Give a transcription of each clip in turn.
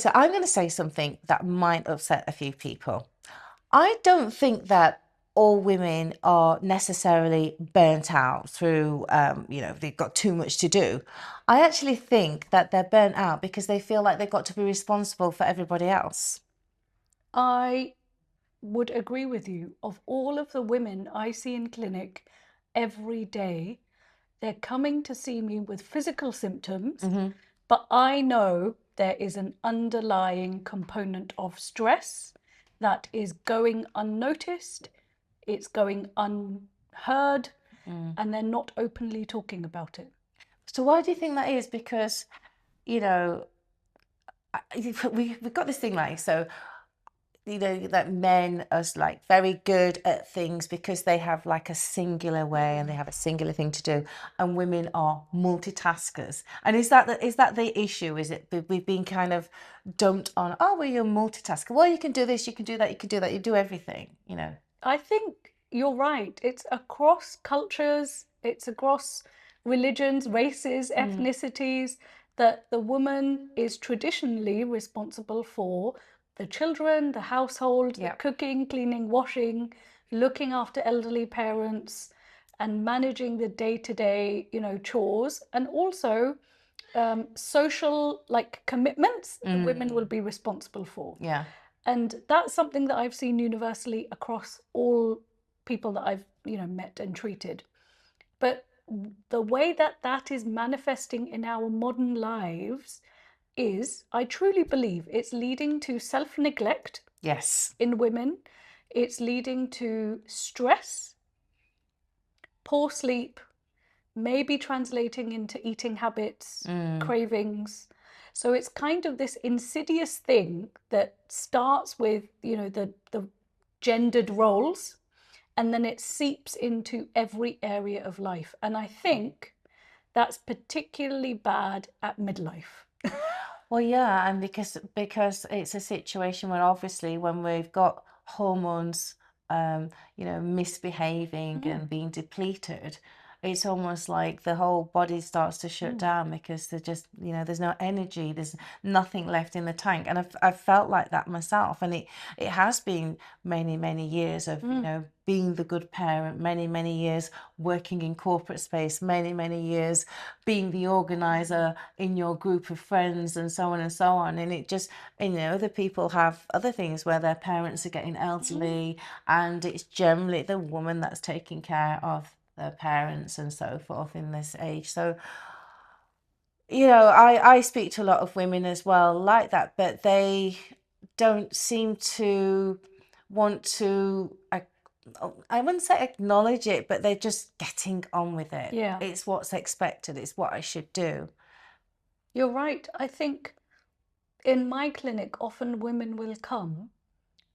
So I'm going to say something that might upset a few people. I don't think that all women are necessarily burnt out through, they've got too much to do. I actually think that they're burnt out because they feel like they've got to be responsible for everybody else. I would agree with you. Of all of the women I see in clinic every day, they're coming to see me with physical symptoms, but I know there is an underlying component of stress that is going unnoticed, it's going unheard, and they're not openly talking about it. So why do you think that is? Because, you know, we've got this thing like, so that men are like very good at things because they have like a singular way and they have a singular thing to do, and women are multitaskers. And is that the issue? Is it we've been kind of dumped on, oh well, you're a multitasker, well you can do this, you can do that, you can do that, you do everything, I think you're right. It's across cultures, it's across religions, races, ethnicities, that the woman is traditionally responsible for the children, the household, the cooking, cleaning, washing, looking after elderly parents, and managing the day-to-day, chores, and also social commitments that women will be responsible for. Yeah. And that's something that I've seen universally across all people that I've, met and treated. But the way that that is manifesting in our modern lives is, I truly believe, it's leading to self-neglect. Yes. In women. It's leading to stress, poor sleep, maybe translating into eating habits, cravings. So it's kind of this insidious thing that starts with, the gendered roles, and then it seeps into every area of life. And I think that's particularly bad at midlife. Well, yeah, and because it's a situation where obviously when we've got hormones, misbehaving and being depleted, it's almost like the whole body starts to shut down because there's no energy, there's nothing left in the tank. And I've felt like that myself. And it has been many, many years of, being the good parent, many, many years working in corporate space, many, many years being the organizer in your group of friends and so on and so on. And it just, other people have other things where their parents are getting elderly and it's generally the woman that's taking care of their parents and so forth in this age. So, I speak to a lot of women as well like that, but they don't seem to want to, I wouldn't say acknowledge it, but they're just getting on with it. Yeah. It's what's expected. It's what I should do. You're right. I think in my clinic, often women will come,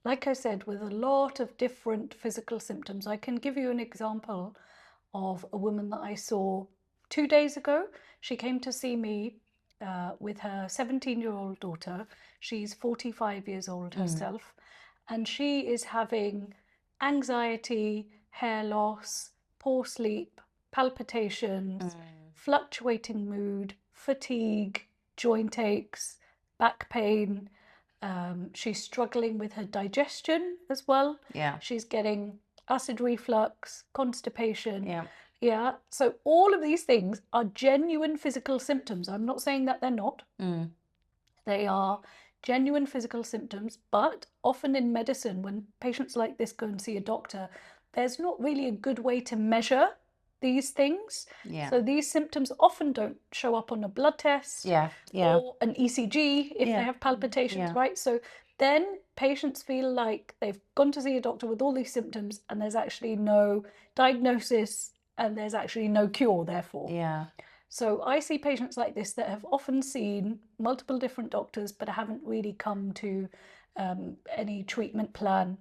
like I said, with a lot of different physical symptoms. I can give you an example of a woman that I saw 2 days ago. She came to see me with her 17-year-old daughter. She's 45 years old herself, and she is having anxiety, hair loss, poor sleep, palpitations, fluctuating mood, fatigue, joint aches, back pain. She's struggling with her digestion as well. Yeah. She's getting acid reflux, constipation. Yeah. Yeah. So all of these things are genuine physical symptoms. I'm not saying that they're not. They are genuine physical symptoms, but often in medicine, when patients like this go and see a doctor, there's not really a good way to measure these things. Yeah. So these symptoms often don't show up on a blood test or an ECG if they have palpitations, right? So then patients feel like they've gone to see a doctor with all these symptoms and there's actually no diagnosis and there's actually no cure, therefore. Yeah. So I see patients like this that have often seen multiple different doctors but haven't really come to any treatment plan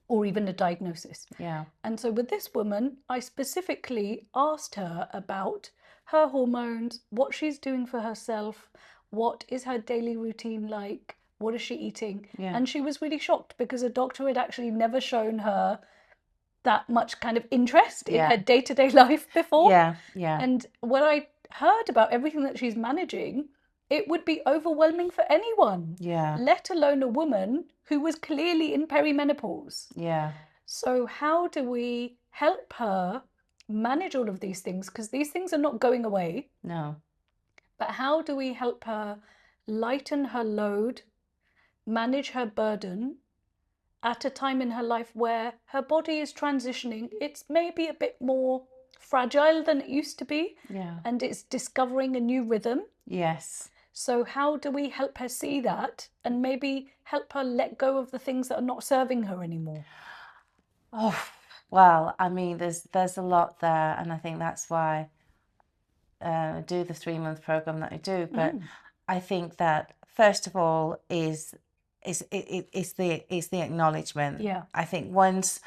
or even a diagnosis. Yeah. And so with this woman, I specifically asked her about her hormones, what she's doing for herself, what is her daily routine like, what is she eating? Yeah. And she was really shocked because a doctor had actually never shown her that much kind of interest in her day-to-day life before. Yeah. Yeah. And when I heard about everything that she's managing, it would be overwhelming for anyone, Yeah. let alone a woman who was clearly in perimenopause. Yeah. So how do we help her manage all of these things? Because these things are not going away. No. But how do we help her lighten her load, manage her burden at a time in her life where her body is transitioning? It's maybe a bit more fragile than it used to be. Yeah. And it's discovering a new rhythm. Yes. So how do we help her see that and maybe help her let go of the things that are not serving her anymore? Oh, well, I mean, there's a lot there, and I think that's why I do the 3-month program that I do. But I think that first of all is the acknowledgement. Yeah. I think once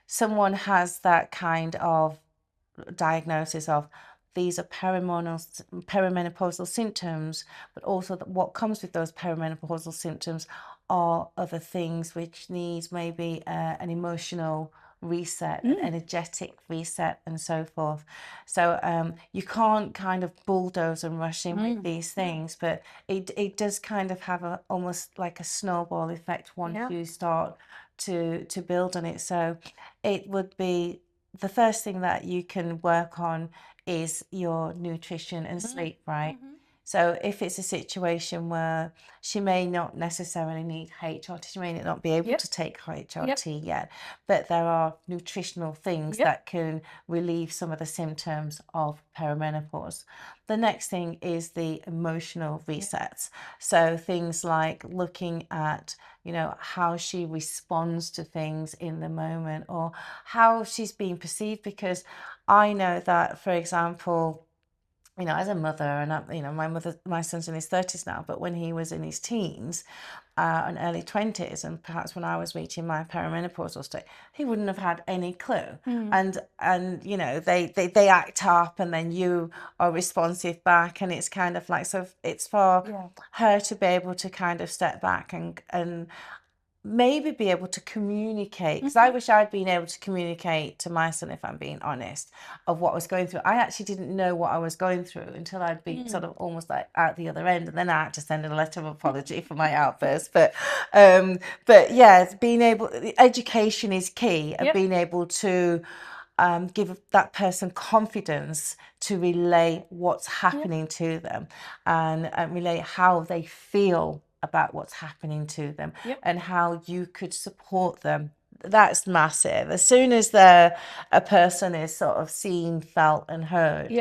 someone has that kind of diagnosis of these are perimenopausal symptoms, but also that what comes with those perimenopausal symptoms are other things which needs maybe an emotional reset, an energetic reset, and so forth. So you can't kind of bulldoze and rush in with these things, but it does kind of have a almost like a snowball effect once you start to build on it. So it would be the first thing that you can work on is your nutrition and sleep, right? So if it's a situation where she may not necessarily need HRT, she may not be able to take HRT yet, but there are nutritional things that can relieve some of the symptoms of perimenopause. The next thing is the emotional resets. So things like looking at, you know, how she responds to things in the moment or how she's being perceived. Because I know that, for example, you know, as a mother, and you know, my son's in his 30s now, but when he was in his teens and early 20s, and perhaps when I was reaching my perimenopausal state, he wouldn't have had any clue. And you know, they act up, and then you are responsive back, and it's kind of like, so it's for her to be able to kind of step back and maybe be able to communicate, because I wish I'd been able to communicate to my son, if I'm being honest, of what I was going through. I actually didn't know what I was going through until I'd been sort of almost like out the other end, and then I had to send a letter of apology for my outburst. But yeah, being able, education is key, and being able to give that person confidence to relay what's happening to them, and relay how they feel about what's happening to them, and how you could support them. That's massive. As soon as a person is sort of seen, felt, and heard,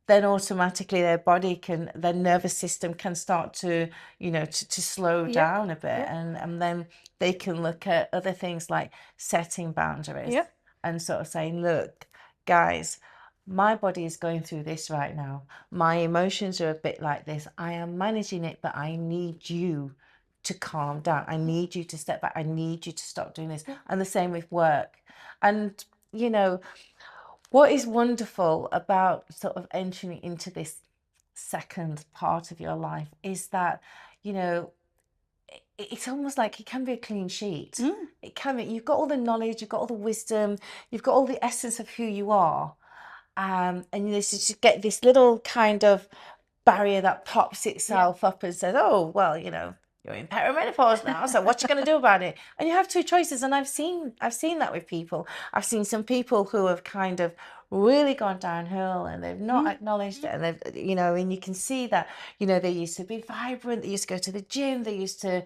then automatically their nervous system can start to, you know, to slow down a bit, and then they can look at other things like setting boundaries and sort of saying, look, guys, my body is going through this right now. My emotions are a bit like this. I am managing it, but I need you to calm down. I need you to step back. I need you to stop doing this. And the same with work. And, you know, what is wonderful about sort of entering into this second part of your life is that, you know, it's almost like it can be a clean sheet. It can be, you've got all the knowledge, you've got all the wisdom, you've got all the essence of who you are. And you just get this little kind of barrier that pops itself up and says, oh, well, you know, you're in perimenopause now, so what you going to do about it? And you have two choices. And I've seen that with people. I've seen some people who have kind of really gone downhill, and they've not acknowledged it, and they've, you know, and you can see that, you know, they used to be vibrant, they used to go to the gym, they used to,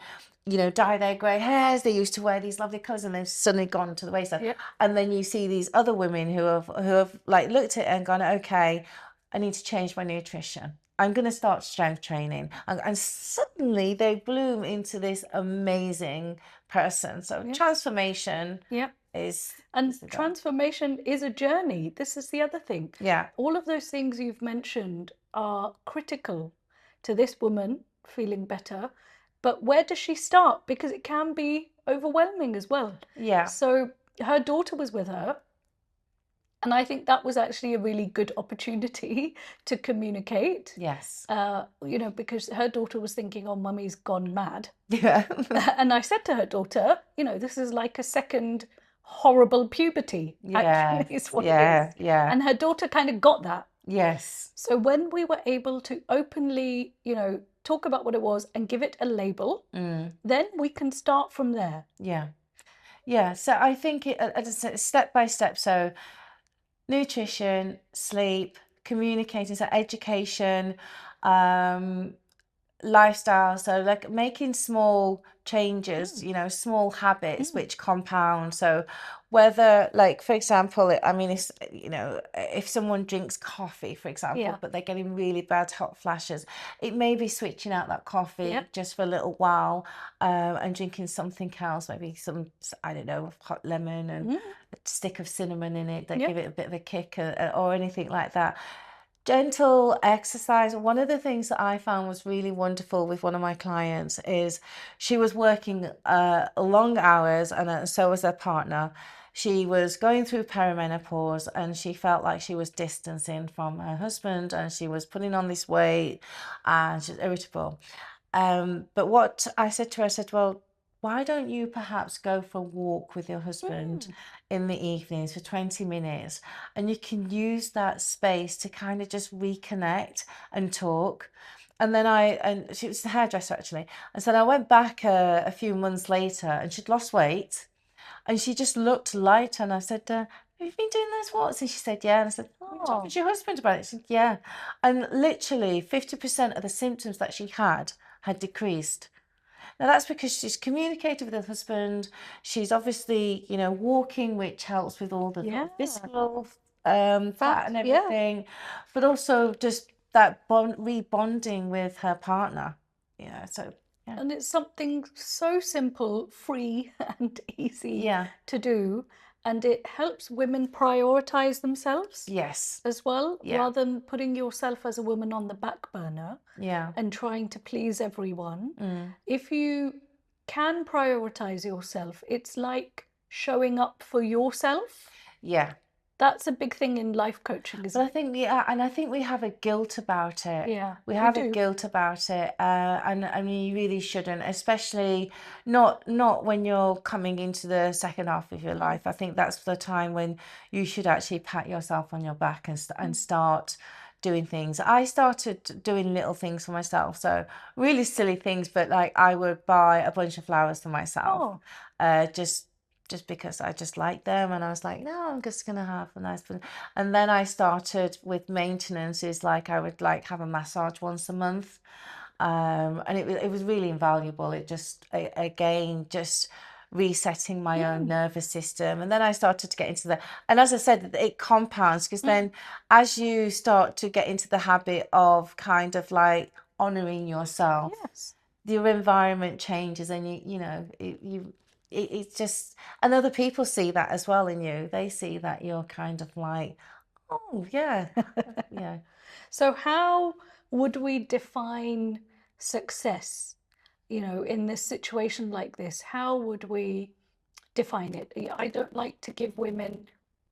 you know, dye their grey hairs, they used to wear these lovely clothes, and they've suddenly gone to the wayside. And then you see these other women who have like looked at it and gone, okay, I need to change my nutrition. I'm going to start strength training. And suddenly they bloom into this amazing person. So transformation is... And transformation is a journey. This is the other thing. All of those things you've mentioned are critical to this woman feeling better. But where does she start? Because it can be overwhelming as well. So her daughter was with her. And I think that was actually a really good opportunity to communicate. You know, because her daughter was thinking, oh, mummy's gone mad. And I said to her daughter, you know, this is like a second horrible puberty, actually, is what it is. And her daughter kind of got that. So when we were able to openly, you know, talk about what it was and give it a label, Mm. then we can start from there. Yeah. Yeah. So I think step by step. So nutrition, sleep, communicating, so education, lifestyle. So like making small changes, small habits which compound. So whether, like, for example, I mean, it's, if someone drinks coffee, for example, Yeah. but they're getting really bad hot flashes, it may be switching out that coffee Yeah. just for a little while, and drinking something else, maybe some, I don't know, hot lemon and a stick of cinnamon in it that Yeah. give it a bit of a kick, or anything like that. Gentle exercise. One of the things that I found was really wonderful with one of my clients is she was working long hours, and so was her partner. She was going through perimenopause, and she felt like she was distancing from her husband, and she was putting on this weight, and she's irritable. But what I said to her, I said, well, why don't you perhaps go for a walk with your husband in the evenings for 20 minutes? And you can use that space to kind of just reconnect and talk. And then and she was a hairdresser actually. And so I went back a few months later, and she'd lost weight and she just looked lighter. And I said, have you been doing those walks? And she said, yeah. And I said, have you talked to your husband about it? She said, yeah. And literally 50% of the symptoms that she had decreased. Now that's because she's communicated with her husband. She's obviously, walking, which helps with all the visceral fat and everything, but also just that rebonding with her partner. So yeah. And it's something so simple, free, and easy to do. And it helps women prioritize themselves as well, rather than putting yourself as a woman on the back burner and trying to please everyone. If you can prioritize yourself, it's like showing up for yourself. Yeah. That's a big thing in life coaching, isn't But I think, and I think we have a guilt about it. Yeah, we have a guilt about it, and I mean, you really shouldn't, especially not when you're coming into the second half of your life. I think that's the time when you should actually pat yourself on your back and start doing things. I started doing little things for myself, so really silly things, but like I would buy a bunch of flowers for myself, just because I just liked them, and I was like, no, I'm just gonna have a nice one. And then I started with maintenances, like I would like have a massage once a month, and it was really invaluable. It just again just resetting my own nervous system. And then I started to get into and as I said, it compounds, because then as you start to get into the habit of kind of like honoring yourself, your environment changes, and it's just, and other people see that as well in you. They see that you're kind of like, oh yeah. Yeah. So how would we define success, in this situation like this? How would we define it? I don't like to give women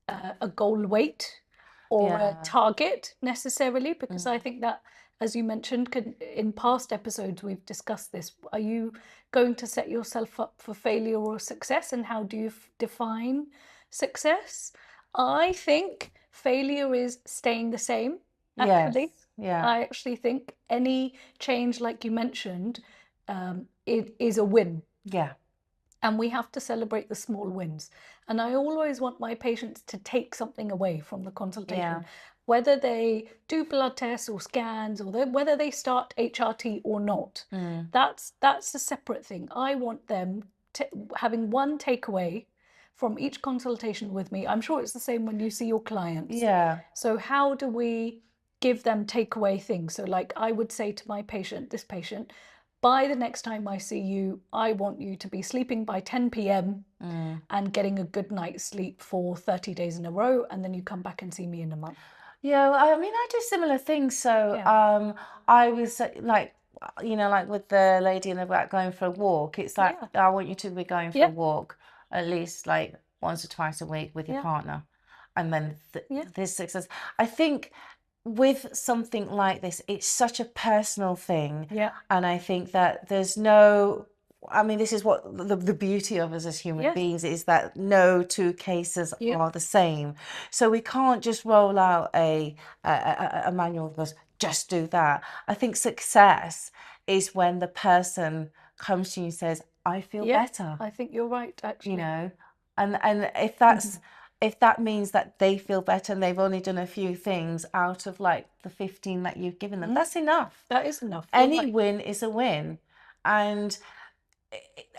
a goal weight or a target necessarily, because I think that, as you mentioned, in past episodes, we've discussed this. Are you going to set yourself up for failure or success? And how do you define success? I think failure is staying the same, actually. I actually think any change, like you mentioned, it is a win. And we have to celebrate the small wins. And I always want my patients to take something away from the consultation, whether they do blood tests or scans, or whether they start HRT or not. That's a separate thing. I want them having one takeaway from each consultation with me. I'm sure it's the same when you see your clients. So how do we give them takeaway things? So like I would say to my patient, this patient, by the next time I see you, I want you to be sleeping by 10 p.m. and getting a good night's sleep for 30 days in a row, and then you come back and see me in a month. Yeah, I mean, I do similar things. So I was like, like with the lady in the back going for a walk, it's like, I want you to be going for a walk at least like once or twice a week with your partner. And then this success. I think with something like this, it's such a personal thing. And I think that there's no, I mean, this is what the beauty of us as human beings is, that no two cases are the same. So we can't just roll out a manual that goes, just do that. I think success is when the person comes to you and says, I feel better, I think you're right, actually. you know, and if that's if that means that they feel better and they've only done a few things out of like the 15 that you've given them, that's enough. That is enough. You're Any right. win is a win. And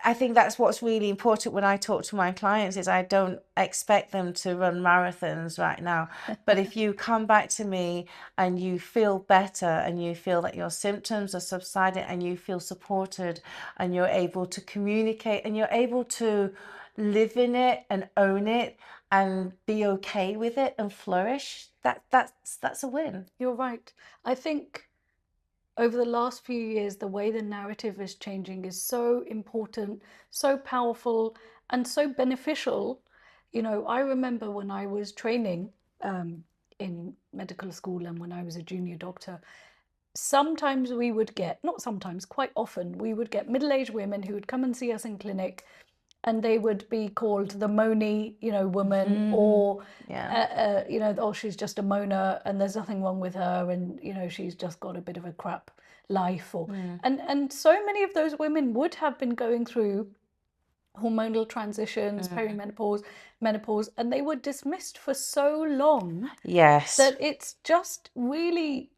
I think that's what's really important when I talk to my clients is I don't expect them to run marathons right now. But if you come back to me and you feel better and you feel that your symptoms are subsiding and you feel supported and you're able to communicate and you're able to live in it and own it and be okay with it and flourish, that's a win. You're right. I think over the last few years, the way the narrative is changing is so important, so powerful, and so beneficial. You know, I remember when I was training in medical school and when I was a junior doctor, sometimes we would get, not sometimes, quite often, we would get middle-aged women who would come and see us in clinic, and they would be called the moany, woman, or, oh, she's just a moaner and there's nothing wrong with her, and, she's just got a bit of a crap life. Or and so many of those women would have been going through hormonal transitions, perimenopause, menopause, and they were dismissed for so long that it's just really,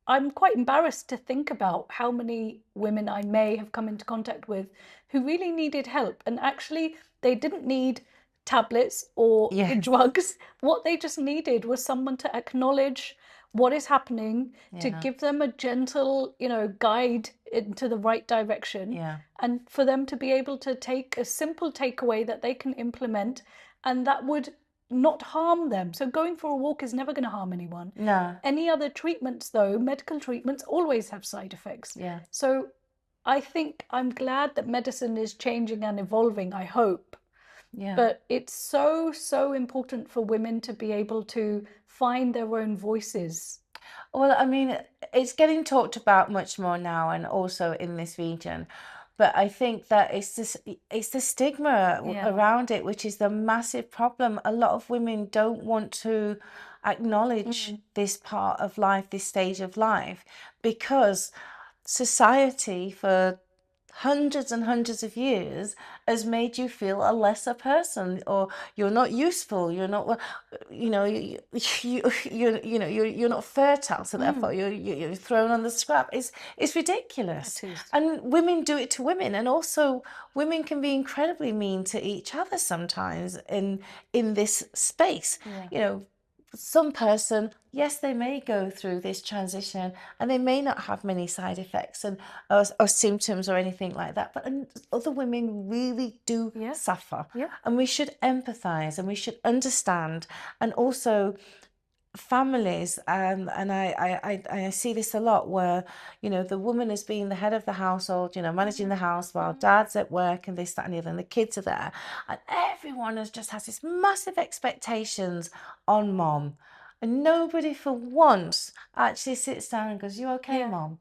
I'm quite embarrassed to think about how many women I may have come into contact with who really needed help. And actually, they didn't need tablets or drugs. What they just needed was someone to acknowledge what is happening, to give them a gentle, guide into the right direction, and for them to be able to take a simple takeaway that they can implement, and that would not harm them. So going for a walk is never going to harm anyone. No. Any other treatments, though, medical treatments always have side effects. Yeah. So I think I'm glad that medicine is changing and evolving, I hope. Yeah. But it's so, so important for women to be able to find their own voices. Well, I mean, it's getting talked about much more now and also in this region. But I think that it's the stigma around it, which is the massive problem. A lot of women don't want to acknowledge this part of life, this stage of life, because society for hundreds and hundreds of years has made you feel a lesser person, or you're not useful, you're not, you're not fertile, so therefore you're thrown on the scrap. It's ridiculous. And women do it to women, and also women can be incredibly mean to each other sometimes in this space. Some person, yes, they may go through this transition and they may not have many side effects or symptoms or anything like that, but other women really do suffer. And we should empathize and we should understand. And also families, and I see this a lot where, the woman is being the head of the household, managing the house while dad's at work and this, that, and the other, and the kids are there. And everyone has this massive expectations on mom. And nobody for once actually sits down and goes, you okay, mom?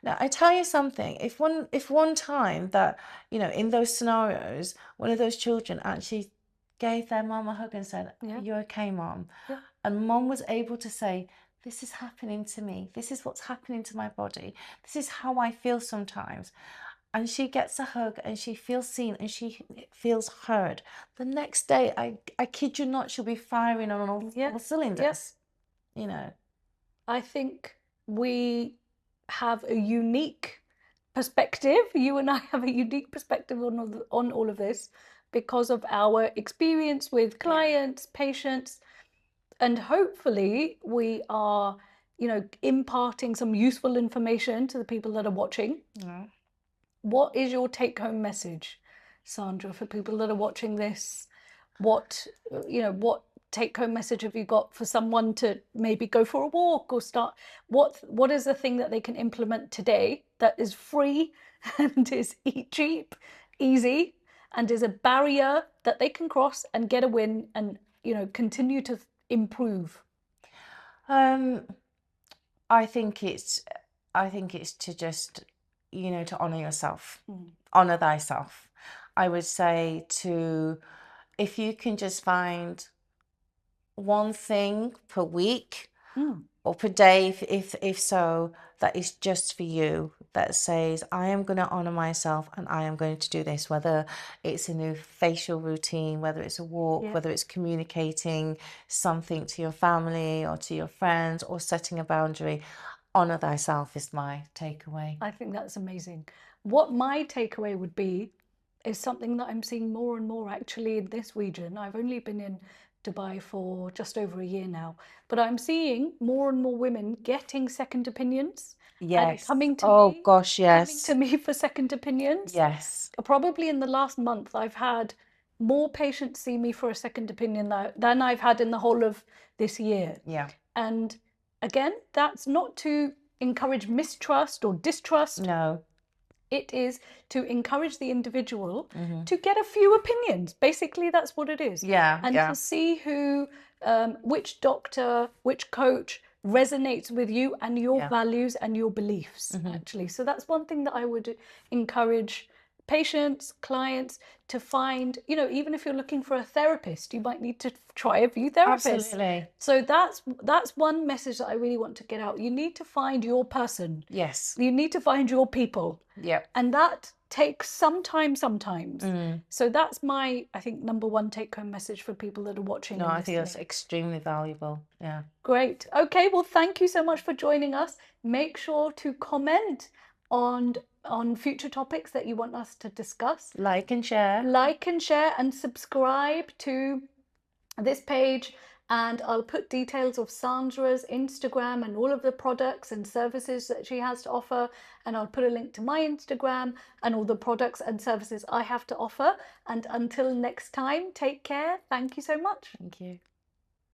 Now, I tell you something, if one time that, in those scenarios, one of those children actually gave their mom a hug and said, are you okay, mom? And mom was able to say, this is happening to me. This is what's happening to my body. This is how I feel sometimes. And she gets a hug and she feels seen and she feels heard. The next day, I kid you not, she'll be firing on all cylinders. I think we have a unique perspective. You and I have a unique perspective on all of this because of our experience with clients, patients, and hopefully we are, imparting some useful information to the people that are watching. What is your take-home message, Sandra, for people that are watching this? What take-home message have you got for someone to maybe go for a walk or start? What is the thing that they can implement today that is free and is cheap, easy, and is a barrier that they can cross and get a win and, continue to improve? I think it's to just, to honor yourself, honor thyself. I would say if you can just find one thing per week or per day, if so, that is just for you, that says, I am going to honor myself and I am going to do this, whether it's a new facial routine, whether it's a walk, Yeah. whether it's communicating something to your family or to your friends or setting a boundary. Honor thyself is my takeaway. I think that's amazing. What my takeaway would be is something that I'm seeing more and more actually in this region. I've only been in Dubai for just over a year now, but I'm seeing more and more women getting second opinions and Yes. coming to Oh me, gosh, coming to yes. me for second opinions. Yes. Probably in the last month, I've had more patients see me for a second opinion than I've had in the whole of this year. Yeah. And again, that's not to encourage mistrust or distrust. No. It is to encourage the individual Mm-hmm. to get a few opinions. Basically, that's what it is. Yeah. And Yeah. to see which doctor, which coach resonates with you and your Yeah. values and your beliefs, actually. So that's one thing that I would encourage patients, clients to find, even if you're looking for a therapist, you might need to try a few therapists. Absolutely. So that's one message that I really want to get out. You need to find your person. Yes. You need to find your people. Yep. And that takes some time sometimes. So that's my, I think, number one take-home message for people that are watching. No, and I think that's listening. extremely valuable. Yeah. Great. Okay, well, thank you so much for joining us. Make sure to comment on future topics that you want us to discuss. Like and share. Like and share and subscribe to this page, and I'll put details of Sandra's Instagram and all of the products and services that she has to offer, and I'll put a link to my Instagram and all the products and services I have to offer. And until next time, take care. Thank you so much. Thank you.